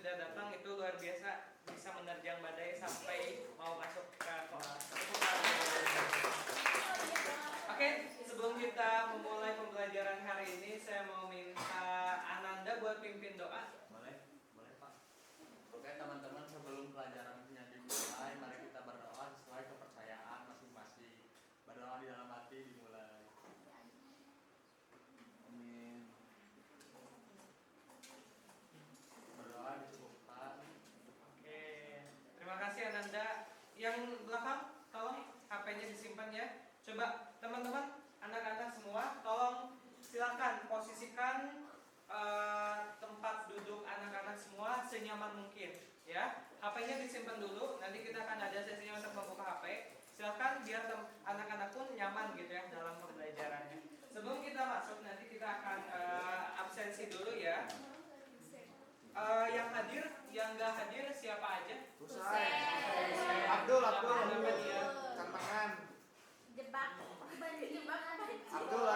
sudah datang itu luar biasa, bisa menerjang badai sampai mau masuk ke kelas. Oke, sebelum kita memulai pembelajaran hari ini, saya mau minta Ananda buat pimpin doa. Boleh Pak. Oke teman-teman, sebelum pelajarannya dimulai, mari kita berdoa sesuai kepercayaan masing-masing. Berdoa di dalam hati dimulai. Amin. Berdoa dicukupkan. Oke, terima kasih Ananda. Yang belakang, tolong HP-nya disimpan ya. Coba teman-teman, anak-anak semua, tolong silakan posisikan tempat duduk anak-anak semua senyaman mungkin ya. HP-nya disimpan dulu, nanti kita akan ada sesinya untuk membuka HP. Silakan biar anak-anak pun nyaman gitu ya dalam pembelajarannya. Sebelum kita masuk, nanti kita akan absensi dulu ya. Yang hadir, yang nggak hadir siapa aja? Abdul. Nama dia? Tangan. Jebak. Abdul.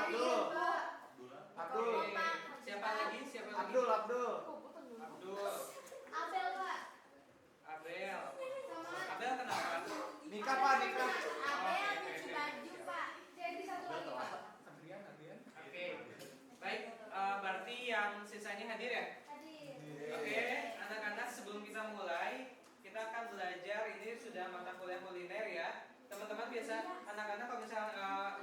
Siapa lagi? Abdul. Abdul. Abel, Pak. Abel. Sama Abel kenapa? Nikah Pak, nikah. Abel cuci baju, Pak. Jadi satu lagi, Pak. Oke. Baik, berarti yang sisanya hadir ya? Hadir. Oke, anak-anak sebelum kita mulai, kita akan belajar, ini sudah mata kuliah kuliner ya. Teman-teman biasa, anak-anak kalau misalnya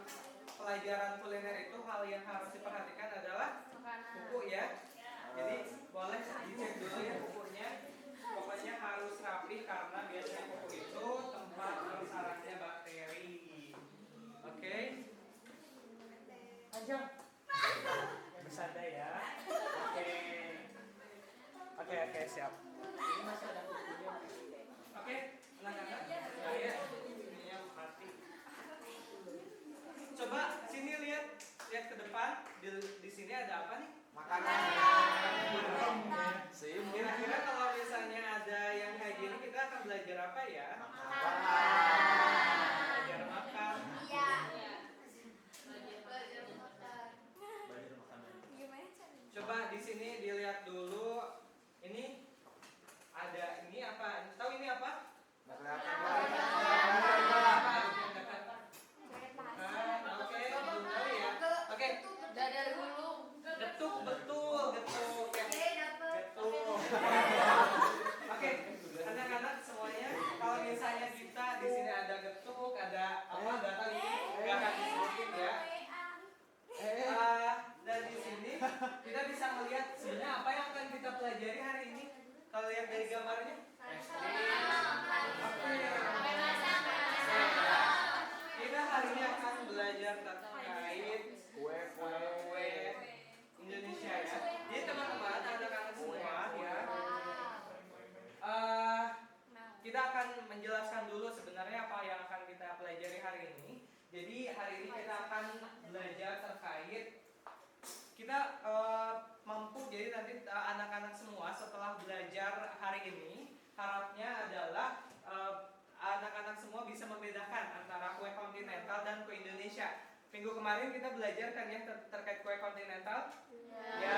pelajaran kuliner itu hal yang harus diperhatikan adalah buku ya. Jadi boleh dicek dulu ya bukunya. Pokoknya harus rapi karena biasanya buku itu tempat bersarangnya bakteri. Oke. Panjang. Bersanda ya. Oke, siap. Ini masih ada bukunya. Oke, anak-anak. Saya ininya mati. Coba sini lihat ke depan. Di sini ada apa nih? Makanan. Kira-kira kalau misalnya ada yang kayak gini, kita akan belajar apa ya? Belajar makan. Iya. Belajar makanan. Gimana caranya? Coba di sini dilihat dulu. Ini ada ini apa? Tahu ini apa? Oke, belum tahu ya. Oke, Dadar gulung. getuk betul, getuk ya. Dapat. Getuk. Oke, anak-anak semuanya, kalau misalnya kita di sini ada getuk, ada apa? Nggak tahu ini, nggak akan disebutin ya. Dan di sini kita bisa melihat sebenarnya apa yang akan kita pelajari hari ini. Kalau lihat dari gambarnya, apa ya? Kita hari ini akan belajar terkait kue Indonesia ya. Jadi teman-teman, anak-anak semua ya, kita akan menjelaskan dulu sebenarnya apa yang akan kita pelajari hari ini. Jadi hari ini kita akan belajar terkait kita mampu, jadi nanti anak-anak semua setelah belajar hari ini harapnya adalah anak-anak semua bisa membedakan antara kue kontinental dan kue Indonesia. Minggu kemarin kita belajar kan ya terkait kue kontinental. Ya,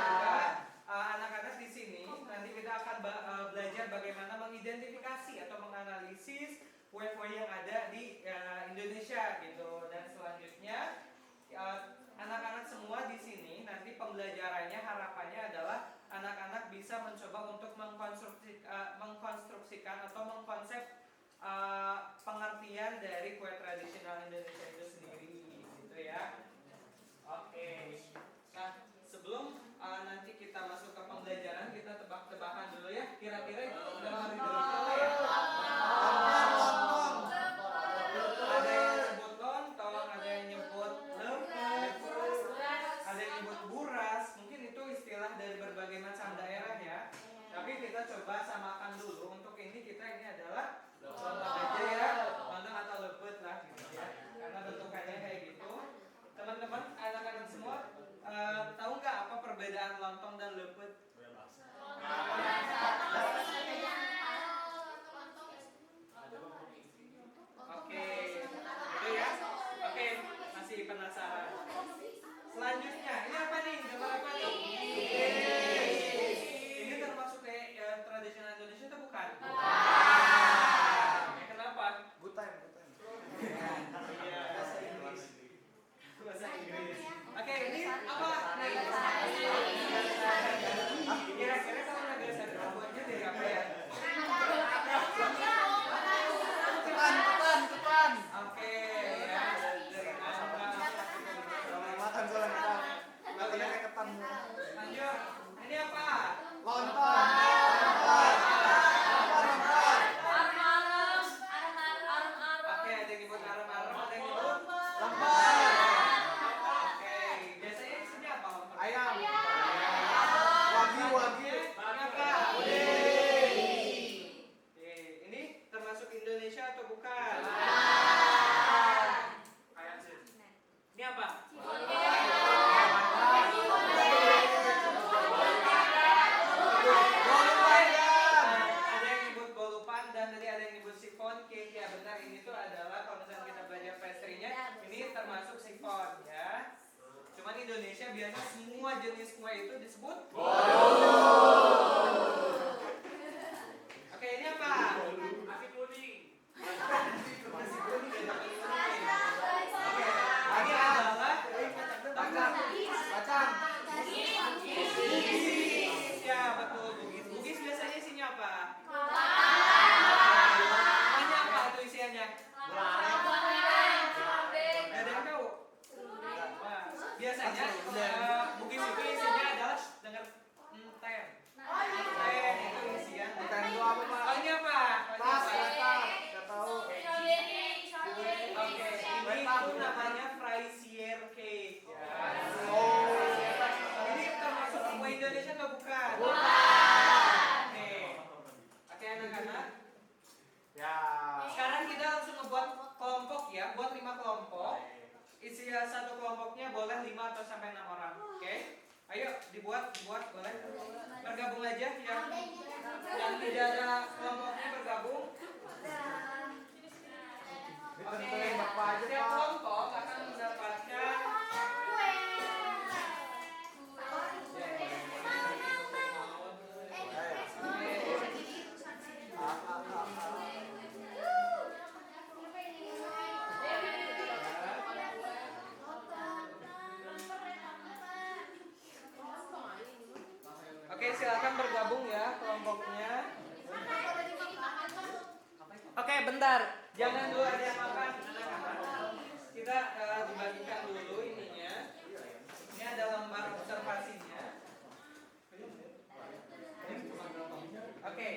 juga anak-anak di sini nanti kita akan belajar bagaimana mengidentifikasi atau menganalisis kue-kue yang ada di Indonesia gitu. Dan selanjutnya anak-anak semua di sini nanti pembelajarannya harapannya adalah anak-anak bisa mencoba untuk mengkonstruksikan atau mengkonsep pengertian dari kue tradisional Indonesia itu sendiri gitu ya. Oke. Nah, sebelum nanti kita masuk ke pembelajaran, kita tebak-tebakan dulu ya. Kira-kira itu udah hari apa ya? Ada yang nyebut lontong, ada yang nyebut lepet, ada yang nyebut buras. Mungkin itu istilah dari berbagai macam daerah ya. Tapi kita coba samakan dulu. Untuk ini adalah lontong aja ya, lontong atau lepet lah gitu ya. Karena bentukannya kayak gitu. Teman-teman, anak-anak semua tahu nggak apa perbedaan lontong dan lepet? Oke, itu ya. Oke, masih penasaran. Selanjutnya, ini apa nih? Gambar apa nih? Ini termasuk kayak makan. Lanjut. Ini apa? Lontong. Lontong. Oke, ada yang nyebut arem-arem, ada yang nyebut Lemper. Oke, biasanya isinya apa? Ayam. Wagyu. Ini apa? Oke, ini termasuk Indonesia atau bukan? Ini apa? Ada yang nyebut bolu pandan, tadi ada yang nyebut sifon cake. Ya benar, ini tuh adalah kalau misalnya kita belajar pastry-nya, ini termasuk sifon ya. Cuman Indonesia biasa semua jenis kue itu disebut Oke, ini apa? Nasi kuning. Nasi kuning ya, Oke, ini adalah Kacang. bugis. Ya, betul, bugis. Bugis biasanya isinya apa? Isinya apa tuh isiannya? Ada yang tahu? Wah, biasanya bugis itu isinya adalah dengar ten. Ten itu isian. Ten itu apa, Pak? Oh, ini apa? Tas. Nggak tahu. Oke, ini tuh namanya Fraisier cake. Ya. Oh. Ini termasuk kue Indonesia atau bukan? Oke, anak-anak. Ya. Sekarang kita langsung ngebuat kelompok ya, buat 5 kelompok. Isi satu kelompoknya boleh 5 atau sampai 6 orang. Oke? Ayo dibuat boleh. Bergabung aja yang tidak ada kelompoknya bergabung. Ditentuin Bapak aja, Setiap Pak. kelompok akan mendapatkan Oke, silakan bergabung ya kelompoknya. Oke, bentar. Jangan dulu ada yang makan. Kita dibagikan dulu ininya. Ini ada lembar observasinya. Oke.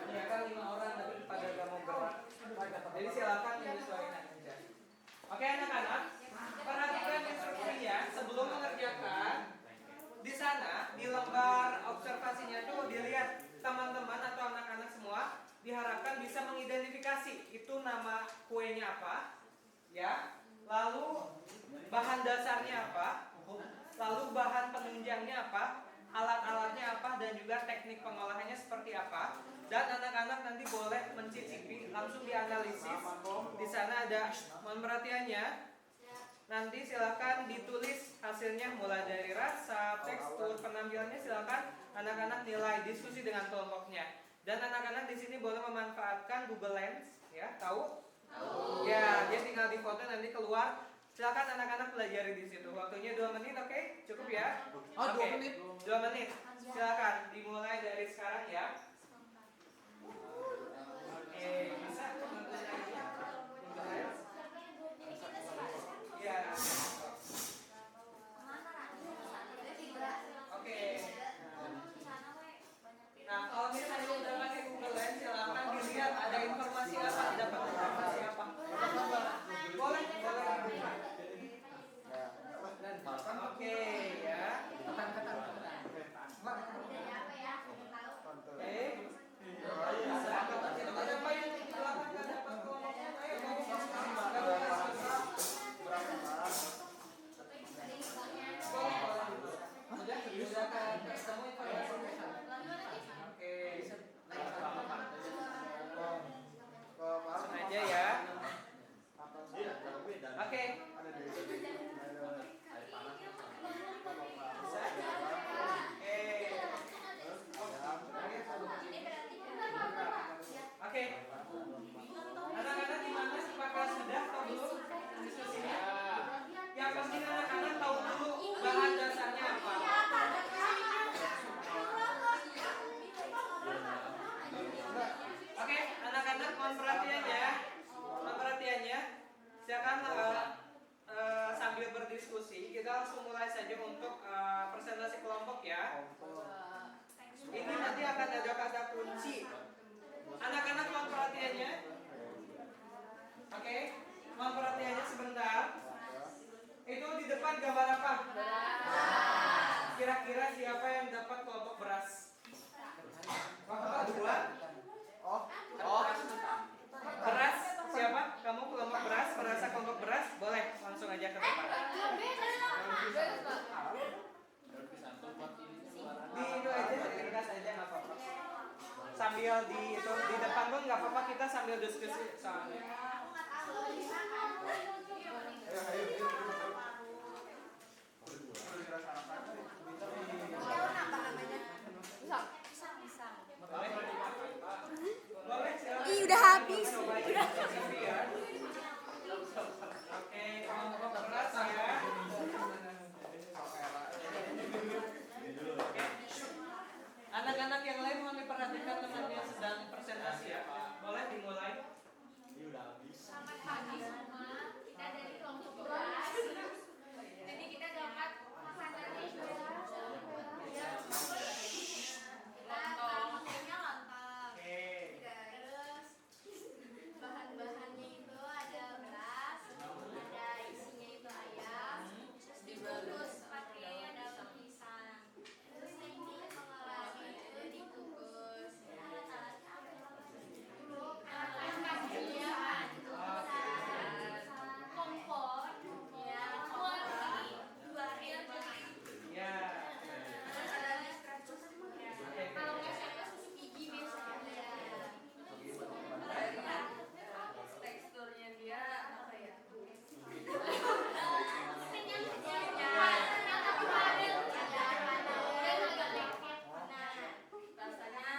Ya kan 5 orang tapi pada gak mau gerak. Jadi silakan menyesuaikan aja. Oke anak-anak, perhatikan instruksinya sebelum mengerjakan. Di sana di lembar observasinya tuh dilihat teman-teman atau anak-anak semua diharapkan bisa mengidentifikasi itu nama kuenya apa, ya. Lalu bahan dasarnya apa, lalu bahan penunjangnya apa, alat-alatnya apa, dan juga teknik pengolahannya seperti apa. Dan anak-anak nanti boleh mencicipi, langsung dianalisis. Di sana ada mohon perhatiannya. Nanti silakan ditulis hasilnya mulai dari rasa, tekstur, penampilannya, silakan anak-anak nilai, diskusi dengan kelompoknya. Dan anak-anak di sini boleh memanfaatkan Google Lens, ya, tahu? Ya, dia tinggal di foto nanti keluar. Silakan anak-anak pelajari di situ. Waktunya 2 menit, oke? Cukup ya? Oh, 2 menit. 2 menit. Silakan dimulai dari sekarang ya. Oke, bisa teman-teman aja. Google Lens. Ya. Oke. Nah, kalau misalnya udah pakai Google Lens, silakan dilihat ada informasi apa, dapat informasi apa. Boleh dibuka. Oke, ya. Oke. akan ada kata kunci. Anak-anak mohon perhatiannya. Oke, mohon perhatiannya sebentar. Itu di depan gambar apa? Kira-kira siapa yang dapat kelompok beras? Bapak dua. Beras siapa? Kamu kelompok beras? Merasa kelompok beras? Boleh langsung aja ke depan. Di itu aja, ringkas aja nggak apa-apa. Sambil di itu di depan pun nggak apa-apa, kita sambil diskusi soalnya. Ih, udah habis. Oke, kelompok beras ya. Anak-anak yang lain mohon diperhatikan, temannya sedang presentasi ya. Boleh dimulai. Selamat pagi semua. Kita dari kelompok beras. Jadi kita dapat makanan itu. Kita pakainya lontong. Terus bahan-bahannya itu ada beras, ada isinya itu ayam, terus dibungkus pakai daun pisang. Terus ini pengolahannya itu dikukus. Kompor, ya, kuali, 2 hari aja. Ya. Kalau nggak siapa susu gigi biasanya. Teksturnya dia apa ya? Kenyal tapi padat. Dan agak lengket. Nah, rasanya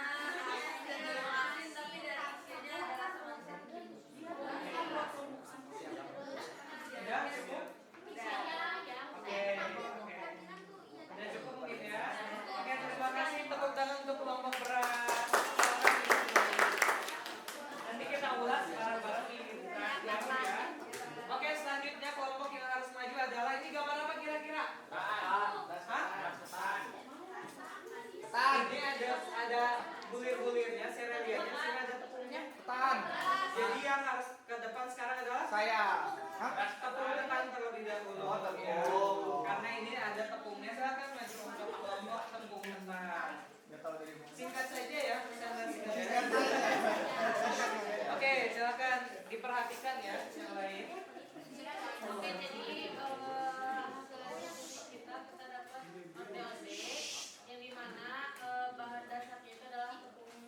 sedikit asin tapi dari isinya ada rasa manis. Sudah cukup? Isinya ya. Oke. Sudah cukup mungkin ya. Oke, terima kasih, tepuk tangan untuk kelompok beras. Nanti kita ulas bareng-bareng di dialog ya. Oke, selanjutnya kelompok yang harus maju adalah ini gambar apa kira-kira? Hah? Ketan. Ini ada bulir-bulirnya, serelianya, sini ada tepungnya. Ketan. Jadi yang harus ke depan sekarang adalah Saya. Hah? tepung ketan terlebih dahulu. Oh, tepung. Ya. Karena ini ada tepungnya, silakan maju untuk kelompok tepung ketan. Nggak tahu dari mana. Singkat saja ya presentasinya. Oke, silakan diperhatikan ya yang lain. Oke, jadi hasilnya kita dapat onde-onde yang dimana bahan dasarnya itu adalah tepung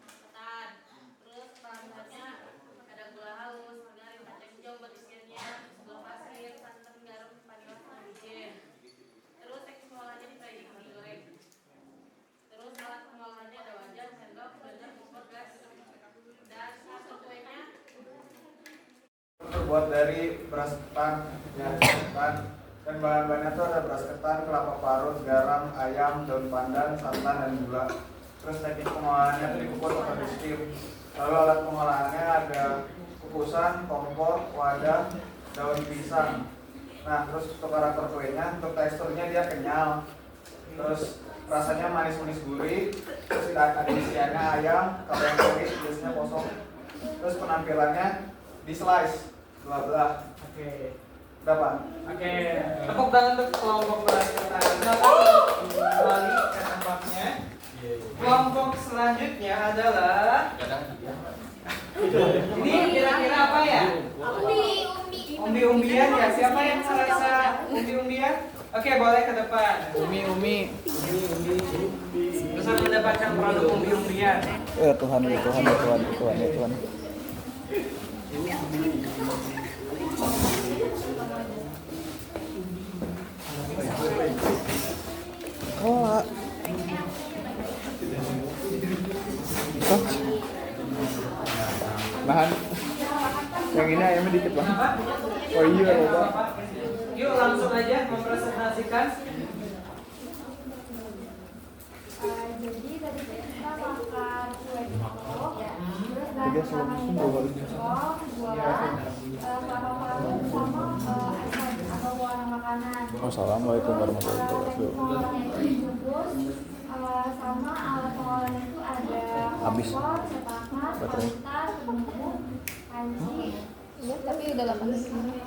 ketan. Terus bahan-bahannya ada gula halus, margarin, kacang hijau buat isiannya, gula pasir, santan, garam, vanila, sama wijen. Terus teknik pengolahannya digoreng. Terus alat pengolahannya ada wajan, sendok, blender, kompor, gas, dan hasil kuenya Terbuat dari beras ketan, dan bahan-bahannya itu ada beras ketan, kelapa parut, garam, ayam, daun pandan, santan, dan gula. Terus teknik pengolahannya itu dikukus atau di steam. Lalu alat pengolahannya ada kukusan, kompor, wadah, daun pisang. Nah, terus untuk karakter kuenya, untuk teksturnya dia kenyal. Terus rasanya manis-manis gurih. Terus ada isiannya ayam, kalau yang kuning biasanya kosong. Terus penampilannya di slice dua belah. Oke. Berapa? Oke, tepuk tangan untuk kelompok beras ketan. Silakan kembali ke tempatnya. Kelompok selanjutnya adalah ini kira-kira apa ya? Umbi-umbian ya. Siapa yang merasa umbi-umbian? Oke, boleh ke depan. Umi. Bisa mendapatkan produk umbi-umbian. Tuhan. Oh. Bahan yang ini ayamnya dikit bang. Oh iya loh. Yuk langsung aja mempresentasikan. Jadi tadi kita makan kue kepok, terus Tiga sebelum itu dua kali. buah, kelapa parut sama es atau warna makanan. Assalamualaikum warahmatullahi wabarakatuh. Pengolahannya itu dibungkus, sama alat pengolahannya itu ada Habis. kompor, cetakan, Baterai. parutan, penumpu, panci. Iya, tapi udah 8 menit.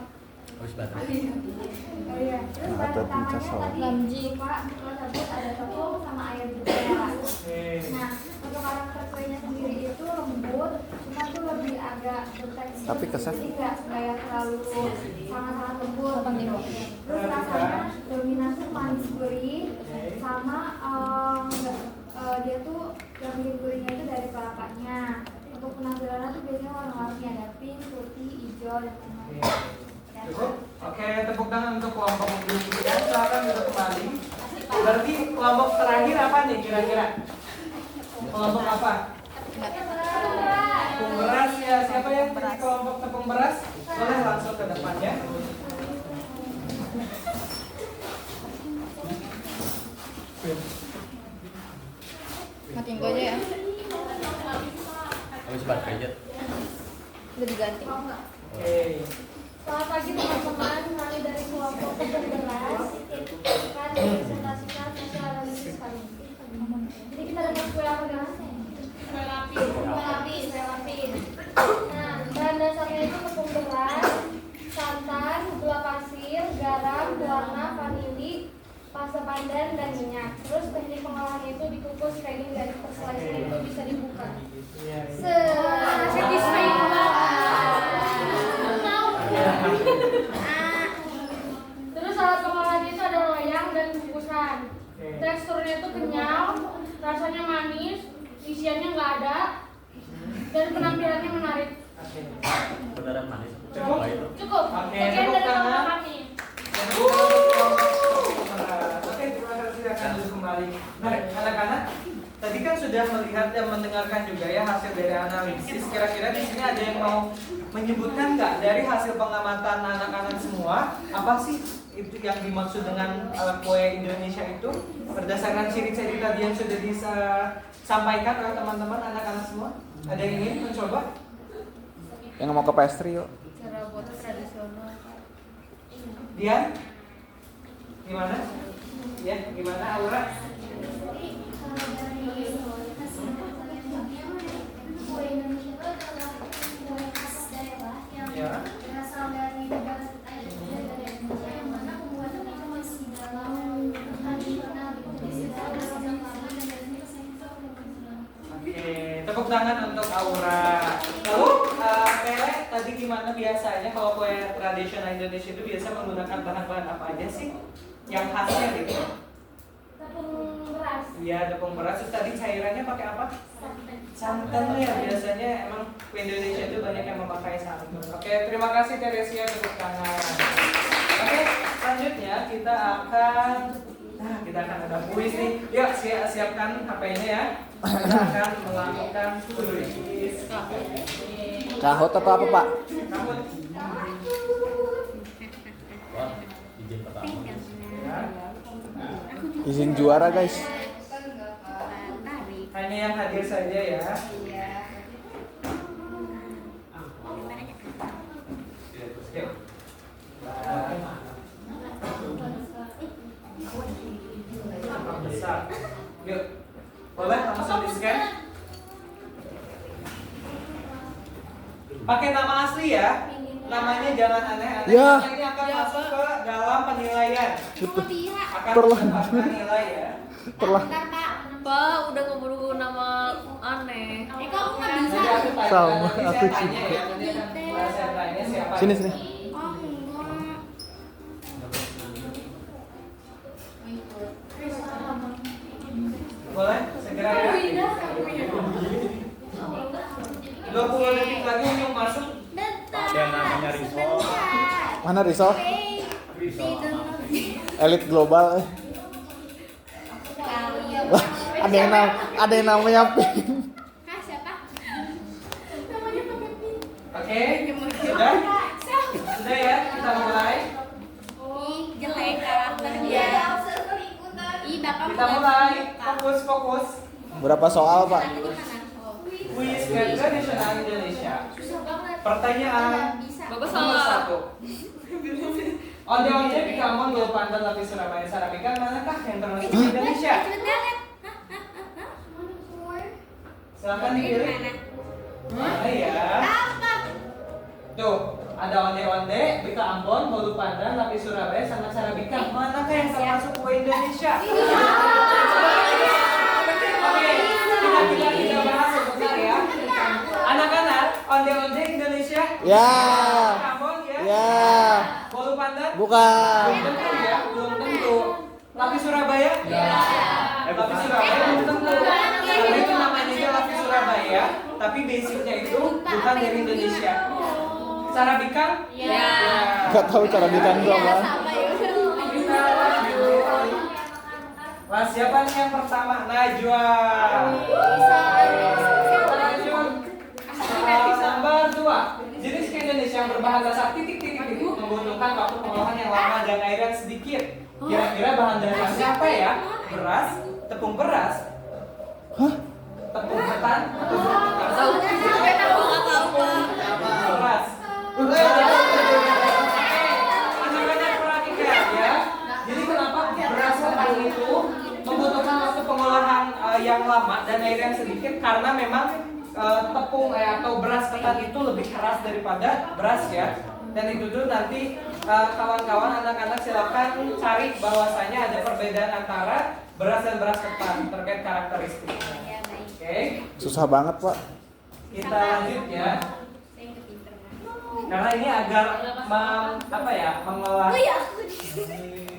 Habis baterai. Oh iya, terus Nah, bahan ada utamanya pizza sauce. tadi Pak sebut ada tepung sama air juga. Nah, untuk karakter kuenya sendiri itu lembut, cuma tuh lebih agak bertekstur. Tapi kesan. Jadi nggak kayak terlalu sangat-sangat lembut. Terus rasanya dominasi manis gurih, sama dia tuh yang bikin gurihnya itu dari kelapanya. Untuk penampilannya tuh biasanya warna-warni ada pink, putih, hijau, dan lain-lain. Cukup? Oke, tepuk tangan untuk kelompok mobil ya. Silakan duduk kembali. Berarti kelompok terakhir apa nih kira-kira? Kelompok apa? Tepung beras ya. Siapa yang di kelompok tepung beras? Boleh langsung ke depannya. Matiin gue aja ya. Habis baterai aja. Udah diganti. Oke. Selamat pagi teman-teman, kami dari kelompok tepung beras akan presentasikan hasil analisis kami. Jadi kita dapat kue apa guys? Kue lapis. Kue lapis. Nah, bahan dasarnya itu tepung beras, santan, gula pasir, garam, warna, vanili, pasta pandan, dan minyak. Terus teknik pengolahannya itu dikukus kayak gini dari perslice itu bisa dibuka. Terus alat pengolahannya itu ada loyang dan kukusan. Teksturnya itu kenyal, rasanya manis, isiannya nggak ada, dan penampilannya menarik. Beneran manis. Cukup? Itu. Cukup. Oke, Sekian tepuk dari tangan. kelompok kami. Oke, terima kasih akan duduk kembali. Nah, anak-anak, tadi kan sudah melihat dan mendengarkan juga ya hasil dari analisis. Kira-kira di sini ada yang mau menyebutkan nggak dari hasil pengamatan anak-anak semua apa sih itu yang dimaksud dengan kue Indonesia itu berdasarkan ciri-ciri tadi yang sudah disampaikan oleh teman-teman anak-anak semua? Ada yang ingin mencoba? Yang mau ke pastry yuk. Cara buat tradisional. Dian? Gimana? Ya, gimana Aura? Jadi kalau dari hasil penelitiannya, kue Indonesia itu adalah kue khas daerah yang Ya. berasal dari negara Indonesia yang mana pembuatannya itu masih dalam tradisional gitu, masih dalam sejak lama dan dari itu Oke, tepuk tangan untuk Aura. Lalu, Pele, tadi gimana biasanya kalau kue tradisional Indonesia itu biasa menggunakan bahan-bahan apa aja sih? Yang khasnya gitu? tepung beras. Iya, tepung beras. Terus tadi cairannya pakai apa? Santan ya, biasanya emang kue Indonesia itu banyak yang memakai santan. Oke, terima kasih Teresia, tepuk tangan. Oke, selanjutnya kita akan ada kuis nih. Yuk, siapkan HP-nya ya. Kita akan melakukan kuis. Kahot apa Pak? Kamu Wah, izin pertama. Izin juara guys. hanya yang hadir saja ya. Yuk. Besar. Yuk. Boleh langsung di scan. Pakai nama asli ya. Namanya jangan aneh-aneh. Ya. Karena ini akan masuk ke dalam penilaian. Akan Terlanjur. mendapatkan nilai ya. Pak, udah ngeburu nama aneh. Kamu nggak bisa. Nanti aku tanya, Sama, nanti saya aku tanya juga. ya. Nanti akan saya tanya siapa. Sini sini. Boleh segera ya. 20 detik lagi untuk masuk. Ada yang namanya risol. Mana Rizal? Elit global. Wah, ada yang namanya Pink. Oke, sudah? Sudah ya, kita mulai. Jelek karakternya. Kita mulai. Fokus. Berapa soal Pak? Kuis tradisional Indonesia. Pertanyaan Bagus nomor salah. 1. Onde-onde di Kampung Gul Pandan Lapis Surabaya Sarapikan manakah yang termasuk di Indonesia? Silakan dipilih. Mana ya? Tuh, ada onde-onde, Bika Ambon, Bolu Pandan, Lapis Surabaya, sama Sarabika. Manakah yang termasuk kue Indonesia? Oke, kita bahas sebentar ya. Anak-anak, onde-onde Indonesia? Ya. Ambon ya? Ya. Bolu Pandan? Bukan. Belum tentu ya, belum tentu. Lapis Surabaya? Ya. Lapis Surabaya belum tentu. Karena itu namanya aja Lapis Surabaya, tapi basicnya itu bukan dari Indonesia. Sarabika? Ya. Gak tahu cara bikin gua bang. Kita lanjut. Wah, siapa nih yang pertama? Najwa. Lanjut. Nomor 2. Jenis kue Indonesia yang berbahan dasar titik-titik itu membutuhkan waktu pengolahan yang lama dan air yang sedikit. Kira-kira bahan dasarnya apa ya? Beras, tepung beras, tepung ketan, atau beras. Anak-anak perhatikan ya. Jadi kenapa beras ketan itu membutuhkan waktu pengolahan yang lama dan air yang sedikit? Karena memang tepung atau beras ketan itu lebih keras daripada beras ya. Dan itu tuh nanti kawan-kawan anak-anak silakan cari bahwasanya ada perbedaan antara beras dan beras ketan terkait karakteristiknya. Oke. Susah banget pak. Kita lanjut ya. Karena ini agar mengolah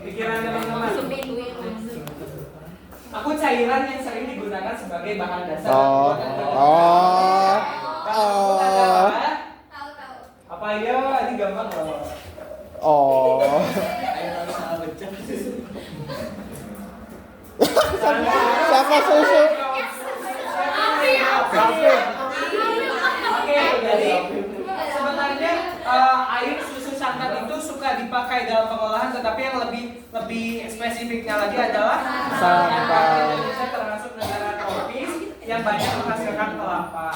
pikiran teman-teman. Aku cairan yang sering digunakan sebagai bahan dasar. Apa ya? Ini gampang loh. Siapa susu? Oke, jadi sebenarnya air susu santan itu suka dipakai dalam pengolahan, tetapi yang lebih spesifiknya lagi adalah Santan. Indonesia termasuk negara tropis yang banyak menghasilkan kelapa.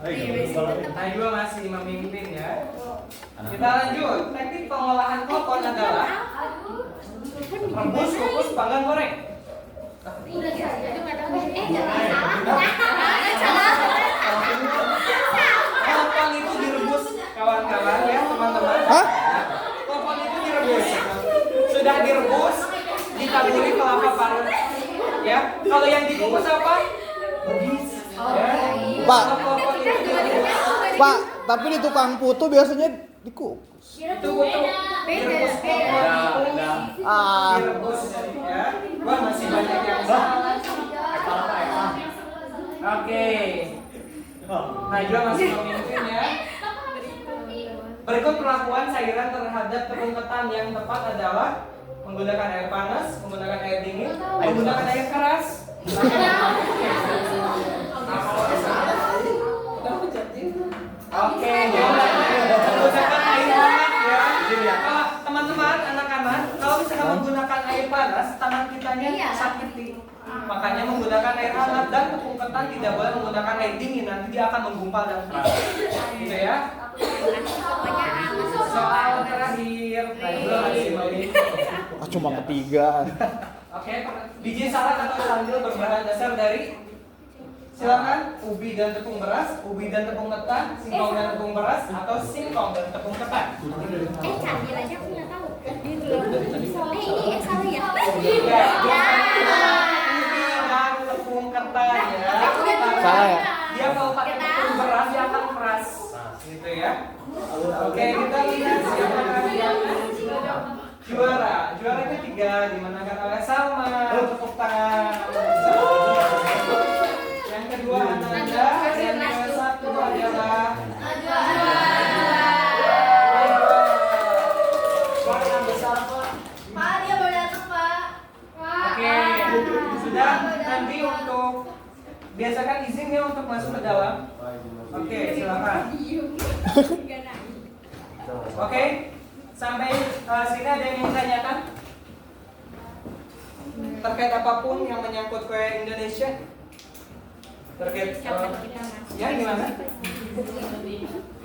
Najwa masih memimpin ya. Kita lanjut. Teknik pengolahan klopon adalah rebus, kukus, panggang, goreng. Klopon itu direbus, kawan-kawan ya, teman-teman. Klopon itu direbus. Sudah direbus, ditaburi kelapa parut. Ya, kalau yang dikukus apa? Rebus. Ya. Pak. Klopon itu direbus. Pak, tapi di tukang putu biasanya dikukus. Itu butuh direbus klopon itu. Direbus ya. Wah, masih banyak yang salah. Oke. Najwa masih memimpin ya. Berikut perlakuan cairan terhadap tepung ketan yang tepat adalah menggunakan air panas, menggunakan air dingin, menggunakan air keras. Oke, menggunakan air hangat ya. Teman-teman, anak-anak, kalau misalnya menggunakan air panas, tangan kitanya sakit. Makanya menggunakan air hangat dan tepung ketan tidak boleh menggunakan air dingin, nanti dia akan menggumpal dan keras. Gitu ya. Soal terakhir, Cuma ketiga. Oke, biji salad atau sandal berbahan dasar dari silakan ubi dan tepung beras, ubi dan tepung ketan, singkong dan tepung beras, atau singkong dan tepung ketan. Candil aja aku nggak tahu. Ini salah ya. Ubi dan tepung ketan ya. Salah ya? Dia kalau pakai tepung beras dia akan keras, gitu ya. Oke, kita lihat siapa yang juara. Juara ketiga dimenangkan oleh Salma. Tepuk tangan. Yang kedua Ananda, dan yang satu adalah warna besar Pak. Pak, dia baru datang, Pak. Oke, sudah. Nanti untuk biasakan izin ya untuk masuk ke dalam. Oke, silakan. Oke, sampai sini ada yang ingin tanyakan terkait apapun yang menyangkut kue Indonesia? Terkait ya gimana?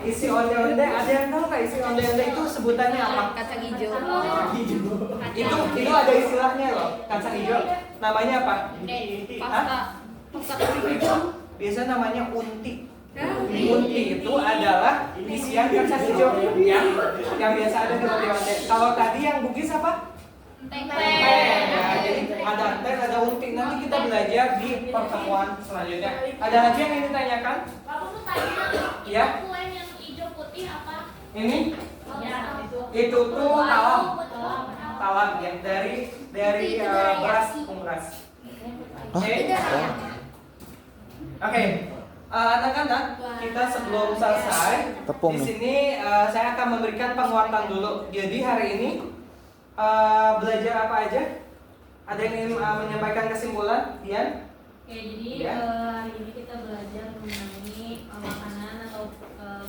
Isi onde-onde, ada yang tahu nggak isi onde-onde itu sebutannya apa? Kacang hijau. Itu ada istilahnya loh, kacang hijau. Namanya apa? Pasta. Biasa namanya unti. Unti itu adalah isian kacang hijau yang biasa ada di onde-onde. Kalau tadi yang Bugis apa? Tempe. Ya, jadi ada enten, ada unti. Nanti kita belajar di pertemuan selanjutnya. Ada lagi yang ingin ditanyakan? Bapak tuh tanya, Ya. kue yang hijau putih apa? Ini Ya, itu tuh talam. Talam yang dari beras tepung beras. Oke. Oke. Anak-anak, kita sebelum selesai Tepung di nih. sini saya akan memberikan penguatan dulu. Jadi hari ini belajar apa aja? Ada yang ingin menyampaikan kesimpulan? Dian? Oke, jadi Ya. hari ini kita belajar mengenai makanan atau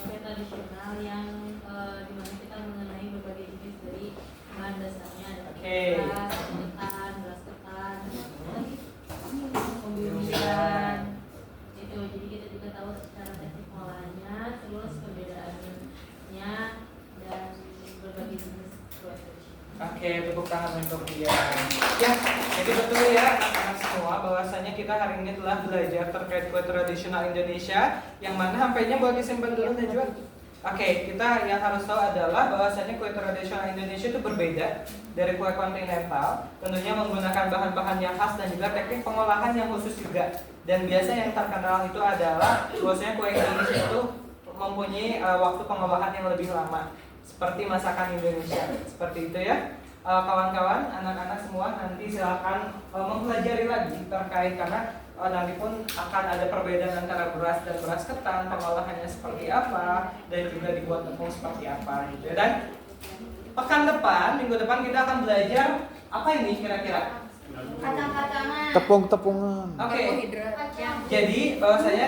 kue tradisional yang dimana kita mengenai berbagai jenis dari bahan dasarnya ada Oke. beras ketan, pembumian. Itu jadi kita juga tahu secara teknik pengolahannya, terus perbedaannya dan berbagai jenis kue tradisional. Oke, tepuk tangan untuk dia. Ya, jadi betul ya anak-anak semua bahwasanya kita hari ini telah belajar terkait kue tradisional Indonesia yang mana HP-nya boleh disimpan dulu Najwa. Oke, kita yang harus tahu adalah bahwasanya kue tradisional Indonesia itu berbeda dari kue kontinental, tentunya menggunakan bahan-bahan yang khas dan juga teknik pengolahan yang khusus juga. Dan biasa yang terkenal itu adalah bahwasanya kue Indonesia itu mempunyai waktu pengolahan yang lebih lama seperti masakan Indonesia. Seperti itu ya. Kawan-kawan, anak-anak semua nanti silakan mempelajari lagi terkait karena nanti pun akan ada perbedaan antara beras dan beras ketan, pengolahannya seperti apa dan juga dibuat tepung seperti apa gitu. Dan pekan depan, minggu depan kita akan belajar apa ini kira-kira? Kacang-kacangan. Tepung-tepungan. Oke. Kacang. Jadi bahwasanya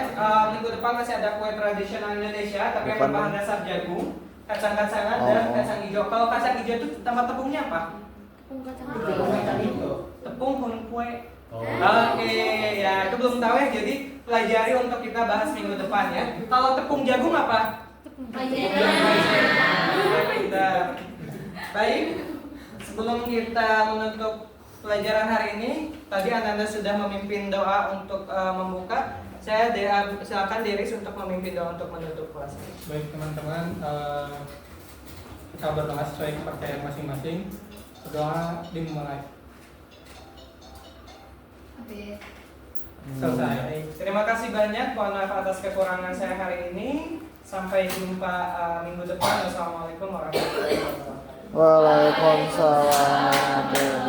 minggu depan masih ada kue tradisional Indonesia tapi yang Depan berbahan dong. dasar jagung, kacang-kacangan dan Oh. kacang hijau. Kalau kacang hijau itu tambah tepungnya apa? Tepung kacang. Tepung hun kue. Oke, ya itu belum tahu ya. Jadi pelajari untuk kita bahas minggu depan ya. Kalau tepung jagung apa? Baik, sebelum kita menutup pelajaran hari ini, tadi Ananda sudah memimpin doa untuk membuka. Saya silakan Deris untuk memimpin doa untuk menutup kelas ini. Baik teman-teman, kita berdoa sesuai kepercayaan masing-masing. Berdoa dimulai. Selesai. Terima kasih banyak, mohon maaf atas kekurangan saya hari ini. Sampai jumpa minggu depan. Wassalamualaikum warahmatullahi wabarakatuh. Waalaikumsalam warahmatullahi wabarakatuh.